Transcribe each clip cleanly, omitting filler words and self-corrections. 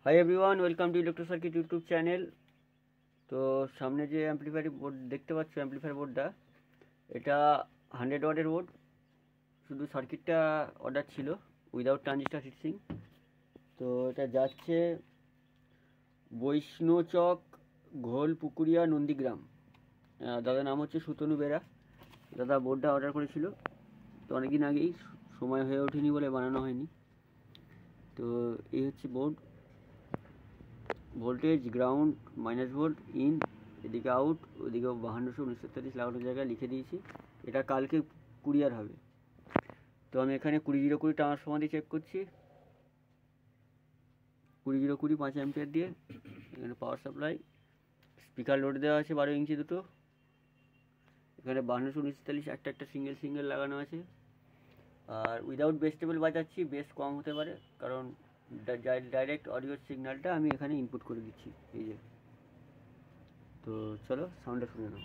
High everyone welcome to electro circuit YouTube channel. तो सामने जो एम्प्लीफायर बोर्ड देखते पाচ্ছ एम्प्लीफायर बोर्डटा এটা 100 ওয়াটের বোর্ড। শুধু সার্কিটটা অর্ডার ছিল উইদাউট ট্রানজিস্টর হিটসিং। তো এটা যাচ্ছে বৈষ্ণচক ঘোলপুকুরিয়া নন্দীগ্রাম। দাদার নাম হচ্ছে সুতনু বেরা। দাদা বোর্ডটা অর্ডার করেছিল, তো অনেকদিন আগেই সময় হয়ে ওঠেনি বলে বানানো হয়নি। তো এই হচ্ছে board. Voltage ground minus volt in, এদিকে আউট, ওদিকে 52 লাগানোর জায়গায় লিখে দিয়েছি। এটা কালকে কুরিয়ার হবে। তো আমি এখানে 20-0-20 ট্রান্সফর্মার দিয়ে চেক করছি। 20-0-20 5 অ্যাম্পিয়ার দিয়ে এখানে পাওয়ার সাপ্লাই, স্পিকার লোড দেওয়া আছে 12 ইঞ্চি দুটো। এখানে 52-49 একটা সিঙ্গেল লাগানো আছে। আর উইদাউট বেস টেবল বাজাচ্ছি, বেস কম হতে পারে কারণ ডাইরেক্ট অডিও সিগন্যালটা আমি এখানে ইনপুট করে দিচ্ছি এই যে। তো চলো সাউন্ডটা শুনে নাও।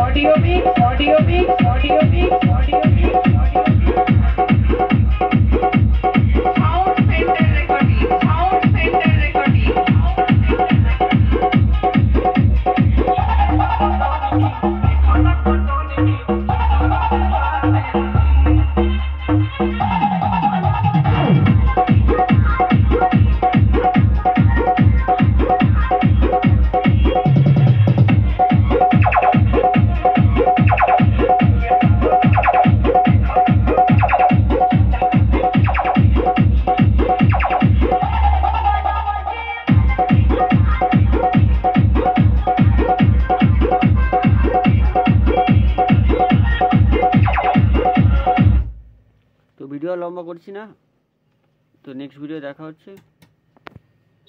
Audio mix. Sound center recording. তো ভিডিও লম্বা করছি না, তো নেক্সট ভিডিও দেখা হচ্ছে।